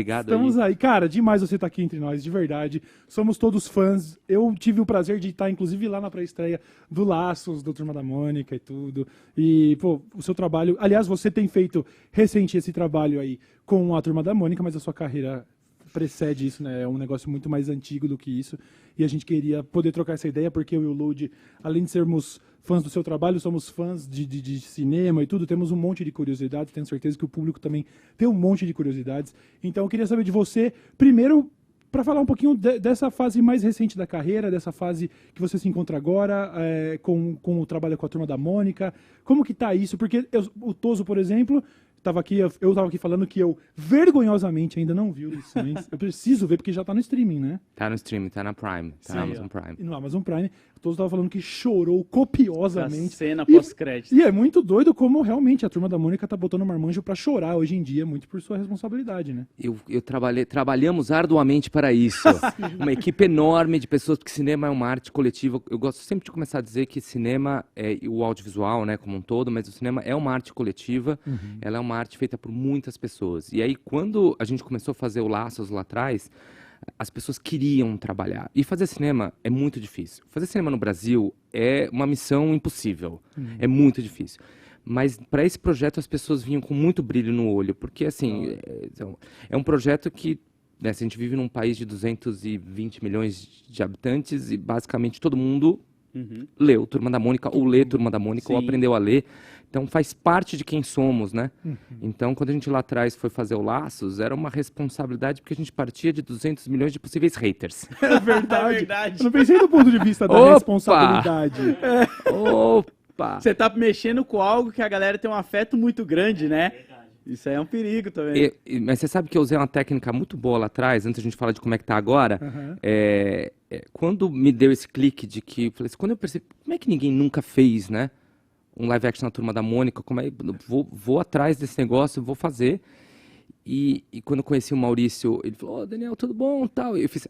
Obrigado Estamos aí. aí. Cara, demais você estar aqui entre nós, de verdade. Somos todos fãs. Eu tive o prazer de estar, inclusive, lá na pré-estreia do Laços, do Turma da Mônica e tudo. E, pô, o seu trabalho... Aliás, você tem feito recente esse trabalho aí com a Turma da Mônica, mas a sua carreira precede isso, né? É um negócio muito mais antigo do que isso. E a gente queria poder trocar essa ideia, porque eu e o Lud, além de sermos fãs do seu trabalho, somos fãs de cinema e tudo, temos um monte de curiosidades, tenho certeza que o público também tem um monte de curiosidades. Então eu queria saber de você, primeiro, para falar um pouquinho dessa fase mais recente da carreira, dessa fase que você se encontra agora, com o trabalho com a Turma da Mônica, como que tá isso? Porque o Toso, por exemplo... Eu tava aqui falando que eu vergonhosamente ainda não vi o Lições. Eu preciso ver porque já tá no streaming, né? Tá no streaming, tá na Prime, tá na Amazon Prime. E no Amazon Prime. O Toso tava falando que chorou copiosamente. A cena pós-crédito. E é muito doido como realmente a Turma da Mônica tá botando o marmanjo pra chorar hoje em dia, muito por sua responsabilidade, né? Trabalhamos arduamente para isso. Uma equipe enorme de pessoas, porque cinema é uma arte coletiva. Eu gosto sempre de começar a dizer que cinema é o audiovisual, né, como um todo, mas o cinema é uma arte coletiva. Ela é uma arte feita por muitas pessoas. E aí, quando a gente começou a fazer o Laços lá atrás, as pessoas queriam trabalhar. E fazer cinema é muito difícil. Fazer cinema no Brasil é uma missão impossível. É muito difícil. Mas para esse projeto as pessoas vinham com muito brilho no olho, porque assim, é um projeto que, né, se a gente vive num país de 220 milhões de habitantes e basicamente todo mundo leu Turma da Mônica, ou lê Turma da Mônica, ou aprendeu a ler. Então faz parte de quem somos, né? Então quando a gente lá atrás foi fazer o Laços, era uma responsabilidade porque a gente partia de 200 milhões de possíveis haters. É verdade. É verdade. Eu não pensei do ponto de vista da responsabilidade. Opa! Você tá mexendo com algo que a galera tem um afeto muito grande, né? Isso aí é um perigo também. Mas você sabe que eu usei uma técnica muito boa lá atrás, antes de a gente falar de como é que tá agora. Quando me deu esse clique de que... Eu falei assim, quando eu percebi, como é que ninguém nunca fez, né? Um live action na Turma da Mônica, vou atrás desse negócio, vou fazer. E quando eu conheci o Maurício, ele falou, Daniel, tudo bom? Tal. E eu fiz...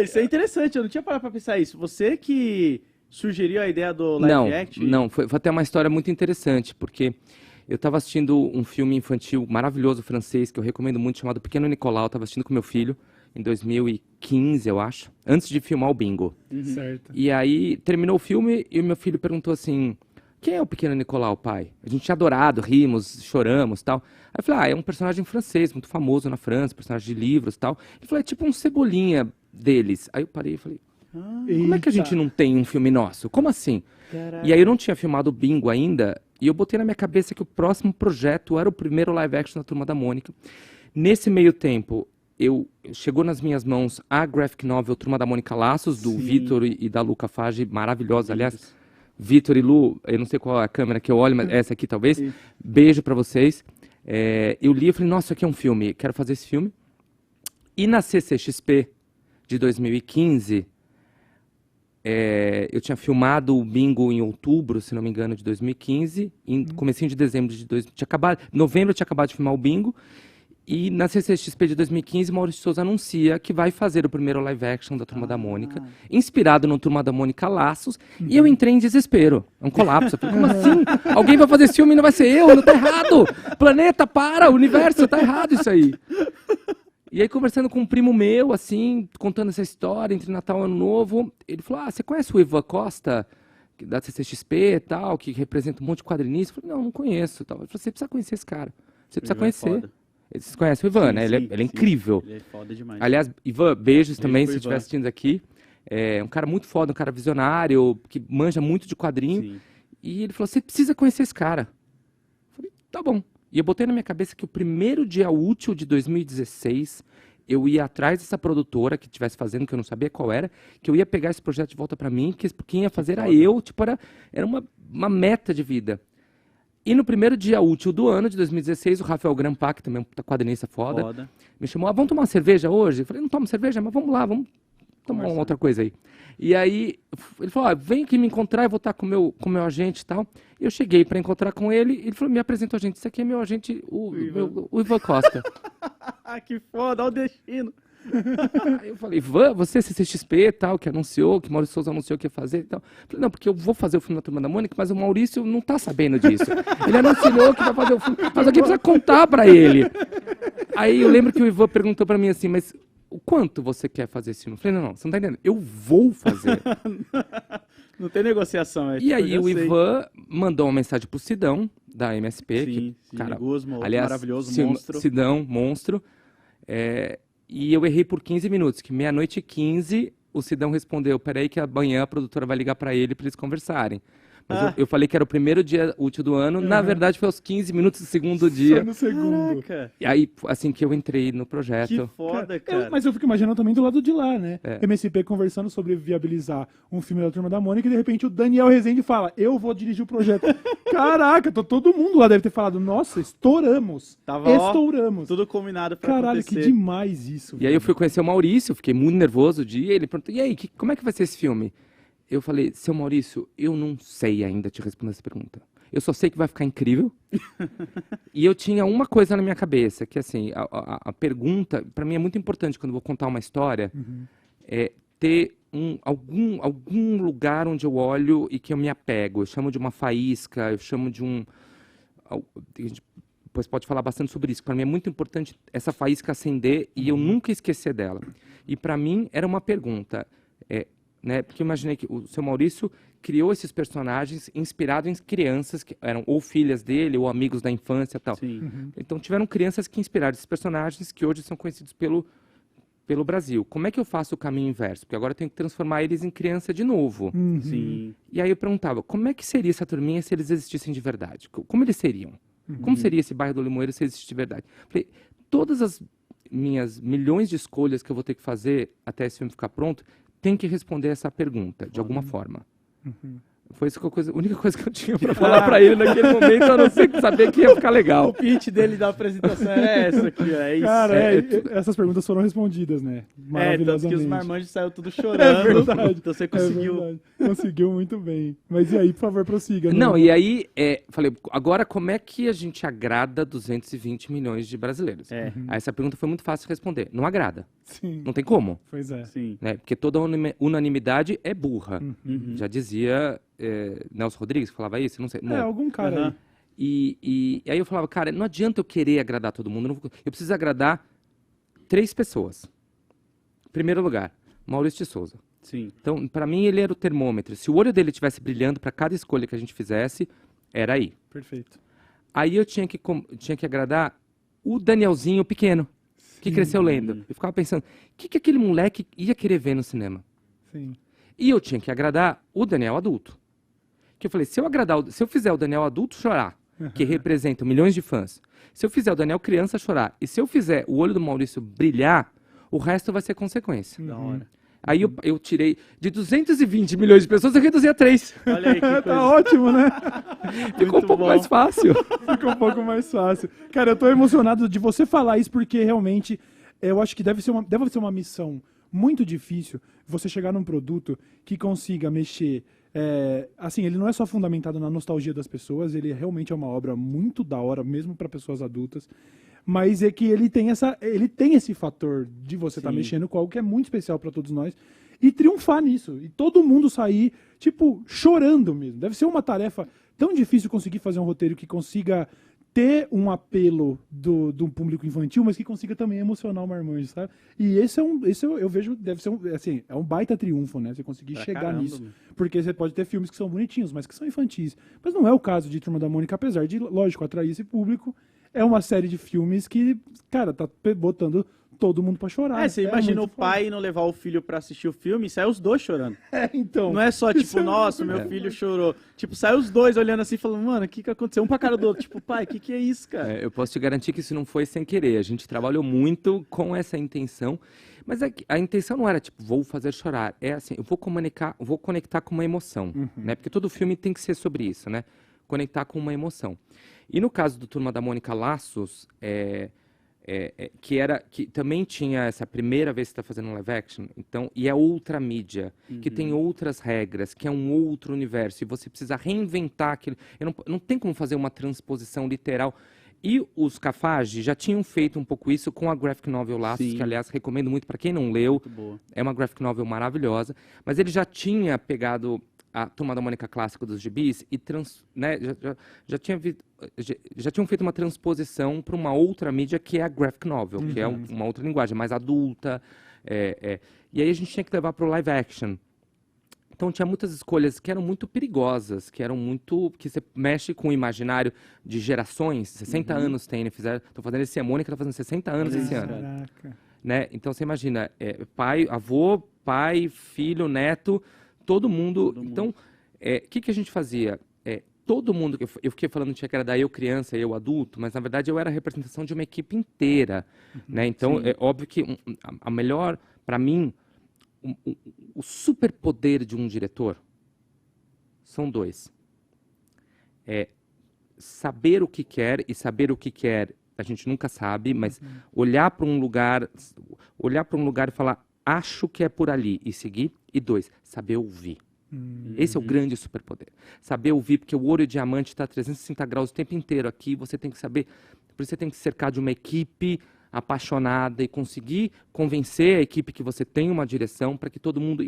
Isso é interessante, eu não tinha parado pra pensar isso. Você que sugeriu a ideia do live action? Não, foi até uma história muito interessante, porque eu estava assistindo um filme infantil maravilhoso francês, que eu recomendo muito, chamado Pequeno Nicolau. Eu estava assistindo com meu filho em 2015, eu acho, antes de filmar o Bingo. Certo. E aí terminou o filme e o meu filho perguntou assim, quem é o Pequeno Nicolau, pai? A gente tinha adorado, rimos, choramos, tal. Aí eu falei, é um personagem francês, muito famoso na França, personagem de livros, tal. Ele falou, é tipo um Cebolinha deles. Aí eu parei e falei, como é que a gente não tem um filme nosso? Como assim? Caraca. E aí eu não tinha filmado o Bingo ainda, e eu botei na minha cabeça que o próximo projeto era o primeiro live action da Turma da Mônica. Nesse meio tempo, chegou nas minhas mãos a graphic novel Turma da Mônica Laços, do Vitor e da Luca Fage, maravilhosa, aliás. Vitor e Lu, eu não sei qual é a câmera que eu olho, mas essa aqui talvez. Beijo pra vocês. Eu li e falei, nossa, isso aqui é um filme, quero fazer esse filme. E na CCXP de 2015, eu tinha filmado o Bingo em outubro, se não me engano, de 2015. Em comecinho de dezembro de novembro eu tinha acabado de filmar o Bingo. E na CCXP de 2015, Maurício Souza anuncia que vai fazer o primeiro live action da Turma da Mônica, inspirado no Turma da Mônica Laços, e eu entrei em desespero. É um colapso. Eu falei, como assim? Alguém vai fazer esse filme e não vai ser eu? Não tá errado! Planeta, para! Universo, tá errado isso aí! E aí, conversando com um primo meu, assim, contando essa história entre Natal e Ano Novo, ele falou, você conhece o Ivan Costa, da CCXP e tal, que representa um monte de quadrinistas? Eu falei, não conheço. Tal. Ele falou, você precisa conhecer esse cara. Você precisa conhecer. Vocês conhecem o Ivan, né? Ele é incrível. Ele é foda demais. Aliás, Ivan, beijos também, se pro estiver Ivan. assistindo aqui. É um cara muito foda, um cara visionário, que manja muito de quadrinho. Sim. E ele falou, você precisa conhecer esse cara. Eu falei, tá bom. E eu botei na minha cabeça que o primeiro dia útil de 2016, eu ia atrás dessa produtora que estivesse fazendo, que eu não sabia qual era, que eu ia pegar esse projeto de volta pra mim, que quem ia fazer era eu, tipo, era uma meta de vida. E no primeiro dia útil do ano de 2016, o Rafael Grampá, que também é um quadrinista foda, me chamou, vamos tomar uma cerveja hoje? Eu falei, não tomo cerveja, mas vamos lá, vamos tomar uma outra coisa aí. E aí, ele falou, vem aqui me encontrar, eu vou estar com o meu agente e tal. E eu cheguei para encontrar com ele, ele falou, me apresentou a gente, esse aqui é meu agente, o Ivan Costa. Que foda, olha o destino. Aí eu falei, Ivan, você, CCXP e tal, que anunciou, que Maurício Souza anunciou que ia fazer e tal. Eu falei, não, porque eu vou fazer o filme da Turma da Mônica, mas o Maurício não tá sabendo disso. Ele anunciou que vai fazer o filme, mas alguém precisa contar pra ele. Aí eu lembro que o Ivan perguntou pra mim assim, mas o quanto você quer fazer esse filme? Eu falei, não, você não tá entendendo, eu vou fazer. Não tem negociação. E aí o Ivan mandou uma mensagem pro Sidão, da MSP. Sim, que, cara, Guzman, aliás, maravilhoso, monstro. Sidão, monstro. E eu errei por 15 minutos, que 00:15 o Sidão respondeu, peraí que amanhã a produtora vai ligar pra ele pra eles conversarem. Mas eu falei que era o primeiro dia útil do ano, na verdade foi aos 15 minutos do segundo dia. Só no segundo. Caraca, E aí, assim que eu entrei no projeto. que foda, cara. Mas eu fico imaginando também do lado de lá, né? É. MSP conversando sobre viabilizar um filme da Turma da Mônica e de repente o Daniel Rezende fala, eu vou dirigir o projeto. Caraca, todo mundo lá deve ter falado, nossa, estouramos. Tava, Estouramos. Tudo combinado pra Caralho, acontecer. que demais isso. E aí eu fui conhecer o Maurício, fiquei muito nervoso o dia, ele perguntou, e aí, como é que vai ser esse filme? Eu falei, seu Maurício, eu não sei ainda te responder essa pergunta. Eu só sei que vai ficar incrível. E eu tinha uma coisa na minha cabeça, que assim, a pergunta, para mim é muito importante quando eu vou contar uma história, é ter algum lugar onde eu olho e que eu me apego. Eu chamo de uma faísca, eu chamo de um... A gente depois pode falar bastante sobre isso. Para mim é muito importante essa faísca acender e eu nunca esquecer dela. E para mim era uma pergunta, né? Porque eu imaginei que o seu Maurício criou esses personagens inspirados em crianças que eram ou filhas dele ou amigos da infância e tal. Sim. Então tiveram crianças que inspiraram esses personagens que hoje são conhecidos pelo Brasil. Como é que eu faço o caminho inverso? Porque agora eu tenho que transformar eles em criança de novo. Sim. E aí eu perguntava, como é que seria essa turminha se eles existissem de verdade? Como eles seriam? Como seria esse bairro do Limoeiro se existisse de verdade? Falei, todas as minhas milhões de escolhas que eu vou ter que fazer até esse filme ficar pronto, tem que responder essa pergunta, de alguma forma. Foi isso que a única coisa que eu tinha para falar para ele naquele momento, a não ser saber que ia ficar legal. O pitch dele da apresentação é essa aqui, é isso. Cara, essas perguntas foram respondidas, né? Tanto Maravilhosamente. que os marmanjos saíram tudo É chorando. verdade. Então você conseguiu. verdade. Conseguiu muito bem. Mas e aí, por favor, prossiga. Não, e aí, falei, agora como é que a gente agrada 220 milhões de brasileiros? Aí essa pergunta foi muito fácil de responder. Não agrada. Sim, Não tem como. pois é. Sim. Né? Porque toda unanimidade é burra. Já dizia Nelson Rodrigues, que falava isso, não sei. Bom, Algum cara aí. E aí eu falava, cara, não adianta eu querer agradar todo mundo. Eu preciso agradar 3 pessoas. Em primeiro lugar, Maurício de Souza. Sim. Então, para mim, ele era o termômetro. Se o olho dele estivesse brilhando para cada escolha que a gente fizesse, era aí. Perfeito. Aí eu tinha que agradar o Danielzinho pequeno, que cresceu lendo. Eu ficava pensando, o que aquele moleque ia querer ver no cinema? Sim. E eu tinha que agradar o Daniel adulto. Que eu falei, se eu fizer o Daniel adulto chorar, que representa milhões de fãs, se eu fizer o Daniel criança chorar, e se eu fizer o olho do Maurício brilhar, o resto vai ser consequência. Da hora. Aí eu tirei de 220 milhões de pessoas, eu reduzi a 3. Olha aí que coisa. Tá ótimo, né? Ficou Muito um pouco bom. mais fácil. Ficou um pouco mais fácil. Cara, eu tô emocionado de você falar isso, porque realmente eu acho que deve ser uma missão muito difícil você chegar num produto que consiga mexer. Assim, ele não é só fundamentado na nostalgia das pessoas, ele realmente é uma obra muito da hora, mesmo para pessoas adultas. Mas é que ele tem esse fator de você estar Sim. mexendo com algo que é muito especial para todos nós e triunfar nisso. E todo mundo sair, tipo, chorando mesmo. Deve ser uma tarefa tão difícil conseguir fazer um roteiro que consiga ter um apelo do público infantil, mas que consiga também emocionar o marmanjo, sabe? E esse eu vejo, deve ser é um baita triunfo, né? Você conseguir Pra chegar caramba, nisso. mano. Porque você pode ter filmes que são bonitinhos, mas que são infantis. Mas não é o caso de Turma da Mônica, apesar de, lógico, atrair esse público. É uma série de filmes que, cara, tá botando todo mundo pra chorar. Você imagina o muito pai não levar o filho pra assistir o filme e sai os dois chorando. foda. Então. Não é só, isso tipo, é nossa, meu filho chorou. Tipo, sai os dois olhando assim, falando, mano, o que aconteceu? Um pra cara do outro. Tipo, pai, o que é isso, cara? Eu posso te garantir que isso não foi sem querer. A gente trabalhou muito com essa intenção. Mas a intenção não era, tipo, vou fazer chorar. É assim, eu vou conectar com uma emoção. Né? Porque todo filme tem que ser sobre isso, né? Conectar com uma emoção. E no caso do Turma da Mônica Laços, que também tinha essa primeira vez que está fazendo um live action, então, e é outra mídia, que tem outras regras, que é um outro universo, e você precisa reinventar aquilo. Não tem como fazer uma transposição literal. E os Cafage já tinham feito um pouco isso com a graphic novel Laços, Sim. que aliás recomendo muito para quem não leu. Muito boa. É uma graphic novel maravilhosa, mas ele já tinha pegado a Turma da Mônica clássica dos gibis e né, já tinham feito uma transposição para uma outra mídia que é a graphic novel, que é uma outra linguagem mais adulta. E aí a gente tinha que levar para o live action. Então tinha muitas escolhas que eram muito perigosas, que você mexe com o imaginário de gerações. 60 anos tem, né? Tô fazendo esse, a Mônica tá fazendo 60 anos esse ano. Caraca. Né? Então você imagina, avô, pai, filho, neto, todo mundo. Então, o que a gente fazia? Todo mundo, eu fiquei falando que era da eu criança, eu adulto, mas na verdade eu era a representação de uma equipe inteira. Né? Então, é óbvio que a melhor, para mim, o superpoder de um diretor são dois. Saber o que quer, e saber o que quer a gente nunca sabe, mas olhar para um lugar e falar, acho que é por ali, e seguir. E dois, saber ouvir. Esse é o grande superpoder. Saber ouvir, porque o Ouro e Diamante está a 360 graus o tempo inteiro aqui, você tem que saber, por isso você tem que cercar de uma equipe apaixonada e conseguir convencer a equipe que você tem uma direção para que todo mundo...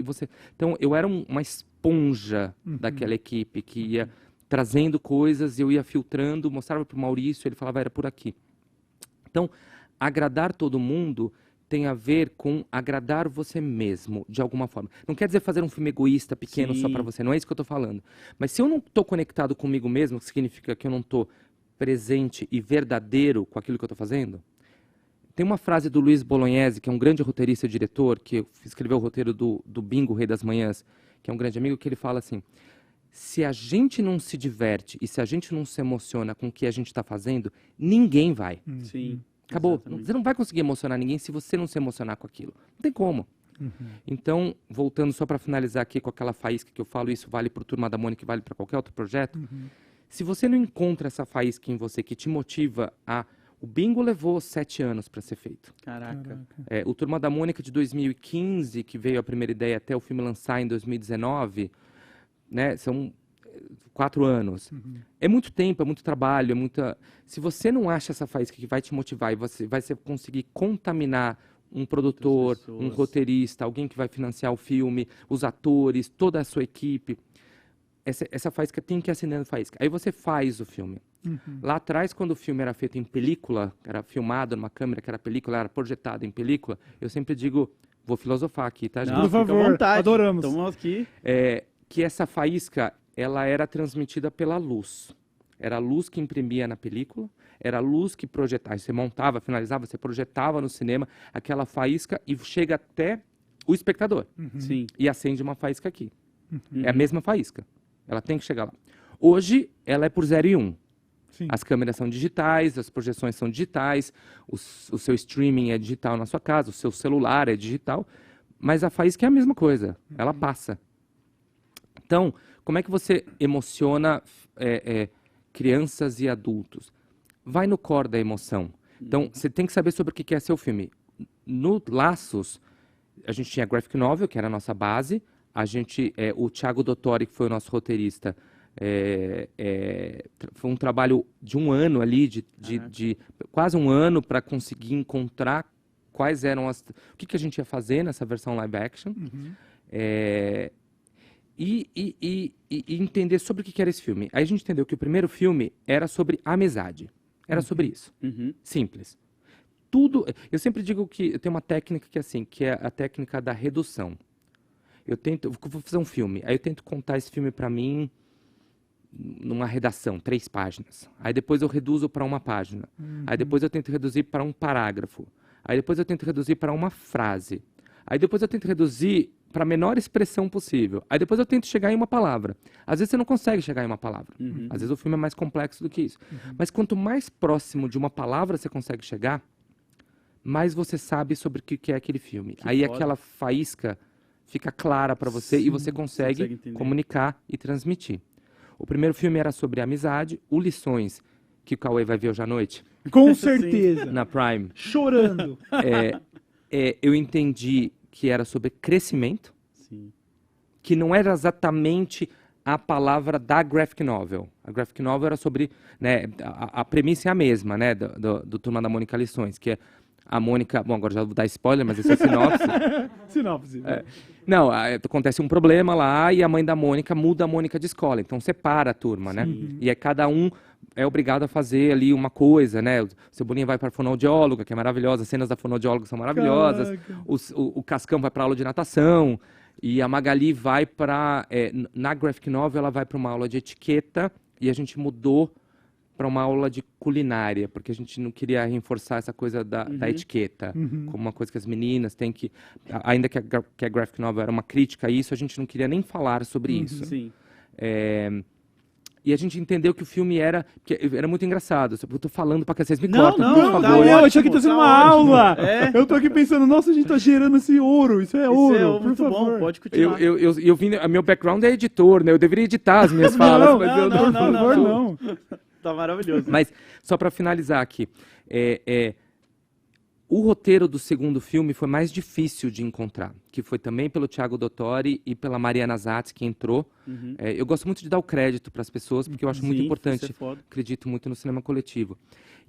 Então, eu era uma esponja daquela equipe que ia trazendo coisas, eu ia filtrando, mostrava para o Maurício, ele falava, era por aqui. Então, agradar todo mundo tem a ver com agradar você mesmo, de alguma forma. Não quer dizer fazer um filme egoísta, pequeno, só para você, não é isso que eu estou falando. Mas se eu não estou conectado comigo mesmo, que significa que eu não estou presente e verdadeiro com aquilo que eu estou fazendo. Tem uma frase do Luiz Bolognese, que é um grande roteirista e diretor, que escreveu o roteiro do Bingo, Rei das Manhãs, que é um grande amigo, que ele fala assim, se a gente não se diverte e se a gente não se emociona com o que a gente está fazendo, ninguém vai. Sim. Acabou. Exatamente. Você não vai conseguir emocionar ninguém se você não se emocionar com aquilo. Não tem como. Então, voltando só para finalizar aqui com aquela faísca que eu falo, isso vale para o Turma da Mônica, vale para qualquer outro projeto. Se você não encontra essa faísca em você que te motiva a... O Bingo levou 7 anos para ser feito. Caraca. O Turma da Mônica de 2015, que veio a primeira ideia até o filme lançar em 2019, né, são 4 anos. É muito tempo, é muito trabalho, é muita... Se você não acha essa faísca que vai te motivar e você vai conseguir contaminar um produtor, um roteirista, alguém que vai financiar o filme, os atores, toda a sua equipe, essa faísca tem que ir acendendo faísca. Aí você faz o filme. Lá atrás, quando o filme era feito em película, era filmado numa câmera que era película, era projetado em película, eu sempre digo, vou filosofar aqui, tá, gente? Por favor, fica à vontade. adoramos. Estamos aqui. Que essa faísca, ela era transmitida pela luz. Era a luz que imprimia na película, era a luz que projetava. Você montava, finalizava, você projetava no cinema aquela faísca e chega até o espectador. Sim. E acende uma faísca aqui. É a mesma faísca. Ela tem que chegar lá. Hoje, ela é por 0 e 1. Sim. As câmeras são digitais, as projeções são digitais, o seu streaming é digital na sua casa, o seu celular é digital, mas a faísca é a mesma coisa, ela passa. Então, como é que você emociona crianças e adultos? Vai no core da emoção. Então, você tem que saber sobre o que é seu filme. No Laços, a gente tinha a graphic novel, que era a nossa base, o Thiago Dottori, que foi o nosso roteirista, foi um trabalho de um ano ali, de quase um ano, para conseguir encontrar quais eram o que a gente ia fazer nessa versão live action, e entender sobre o que era esse filme. Aí a gente entendeu que o primeiro filme era sobre amizade, era sobre isso, simples. Tudo, eu sempre digo que eu tenho uma técnica que é a técnica da redução. Eu vou fazer um filme, aí eu tento contar esse filme para mim numa redação, 3 páginas. Aí depois eu reduzo para 1 página. Aí depois eu tento reduzir para um parágrafo. Aí depois eu tento reduzir para uma frase. Aí depois eu tento reduzir para a menor expressão possível. Aí depois eu tento chegar em uma palavra. Às vezes você não consegue chegar em uma palavra. Às vezes o filme é mais complexo do que isso. Mas quanto mais próximo de uma palavra você consegue chegar, mais você sabe sobre o que é aquele filme. Aí aquela faísca fica clara para você e você consegue comunicar e transmitir. O primeiro filme era sobre amizade, o Lições, que o Cauê vai ver hoje à noite. Com certeza. Na Prime. Chorando. Eu entendi que era sobre crescimento, Sim. que não era exatamente a palavra da graphic novel. A graphic novel era sobre, né, a premissa é a mesma, né, do Turma da Mônica Lições, que é a Mônica, bom, agora já vou dar spoiler, mas esse é sinopse. Sinopse. Não, acontece um problema lá e a mãe da Mônica muda a Mônica de escola, então separa a turma, né? E aí cada um é obrigado a fazer ali uma coisa, né? O Cebolinha vai para a fonoaudióloga, que é maravilhosa, as cenas da fonoaudióloga são maravilhosas. O Cascão vai para aula de natação e a Magali vai para na graphic novel ela vai para uma aula de etiqueta e a gente mudou para uma aula de culinária, porque a gente não queria reforçar essa coisa da etiqueta, como uma coisa que as meninas têm que... Ainda que a graphic novel era uma crítica a isso, a gente não queria nem falar sobre isso. Sim. E a gente entendeu que o filme era muito engraçado. Eu tô falando pra que vocês me Não, cortem, não, por tá favor. Eu achei que ótimo, tá sendo tá uma ótimo. aula. É. Eu tô aqui pensando, nossa, a gente tá gerando esse ouro. Isso é ouro, Isso é por muito favor. bom, pode continuar. Eu vim, meu background é editor, né? Eu deveria editar as minhas falas, Não, mas eu não, por não, favor, não. não. Tá maravilhoso. Mas, só para finalizar aqui, o roteiro do segundo filme foi mais difícil de encontrar, que foi também pelo Thiago Dottori e pela Mariana Zatz, que entrou. Eu gosto muito de dar o crédito para as pessoas, porque eu acho muito Sim, importante, isso é foda. acredito muito no cinema coletivo.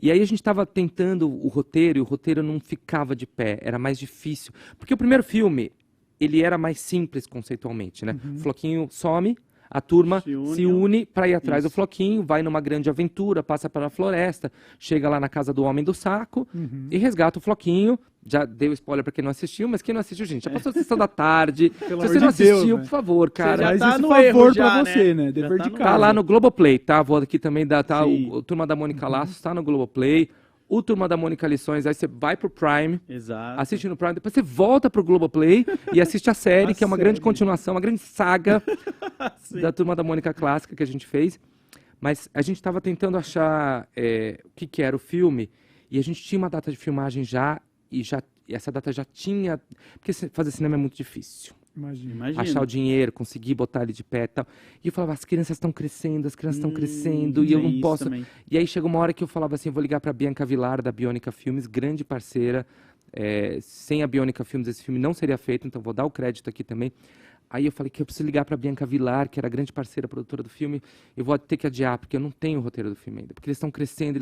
E aí a gente estava tentando o roteiro, e o roteiro não ficava de pé, era mais difícil. Porque o primeiro filme, ele era mais simples conceitualmente, né? O Floquinho some, a turma se une para ir atrás do Floquinho, vai numa grande aventura, passa pela floresta, chega lá na casa do Homem do Saco e resgata o Floquinho. Já deu spoiler para quem não assistiu, mas quem não assistiu, gente, já passou a sessão da tarde. Se Pelo você amor não de Deus, assistiu, né? por favor, cara. já Mas tá esse no favor erro já, pra você, né? né? Dever Já de tá no- casa. Tá lá no Globoplay, tá? Vou aqui também dar, tá? Sim. O Turma da Mônica Laços tá no Globoplay. O Turma da Mônica Lições, aí você vai pro Prime, Exato. assiste no Prime, depois você volta pro Globoplay e assiste a série, A que é uma grande série. continuação, uma grande saga Sim. da Turma da Mônica clássica que a gente fez. Mas a gente estava tentando achar o que era o filme e a gente tinha uma data de filmagem e essa data já tinha... Porque fazer cinema é muito difícil. Imagina. Achar o dinheiro, conseguir botar ele de pé e tal. E eu falava, as crianças estão crescendo, e eu tem não isso posso... também. E aí chegou uma hora que eu falava assim, eu vou ligar para a Bianca Vilar, da Bionica Filmes, grande parceira. Sem a Bionica Filmes esse filme não seria feito, então vou dar o crédito aqui também. Aí eu falei que eu preciso ligar para a Bianca Vilar, que era a grande parceira, produtora do filme. Eu vou ter que adiar, porque eu não tenho o roteiro do filme ainda. Porque eles estão crescendo,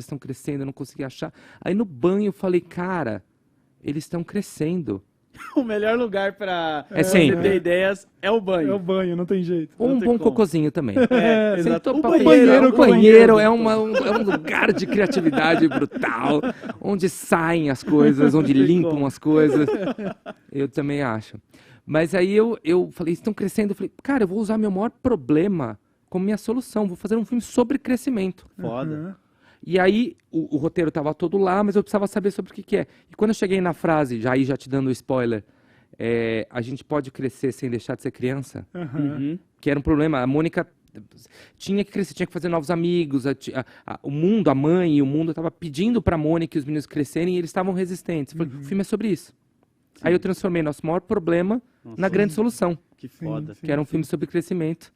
eu não consegui achar. Aí no banho eu falei, cara, eles estão crescendo. O melhor lugar pra É você sempre. ter ideias é o banho. É o banho, não tem jeito. Ou um tem bom como. cocôzinho também. É, Sentou exato. O pra banheiro, o banheiro é um lugar de criatividade brutal, onde saem as coisas, onde tem limpam como. as coisas. Eu também acho. Mas aí eu falei, estão crescendo. Eu falei, cara, eu vou usar meu maior problema como minha solução. Vou fazer um filme sobre crescimento. Foda. E aí o roteiro estava todo lá, mas eu precisava saber sobre o que é. E quando eu cheguei na frase, já te dando o spoiler, a gente pode crescer sem deixar de ser criança, Uhum. que era um problema. A Mônica tinha que crescer, tinha que fazer novos amigos. O mundo, a mãe e o mundo estava pedindo para a Mônica e os meninos crescerem e eles estavam resistentes. Eu falei, o filme é sobre isso. Aí eu transformei nosso maior problema na grande solução, Que foda. Sim, que era um filme sobre crescimento.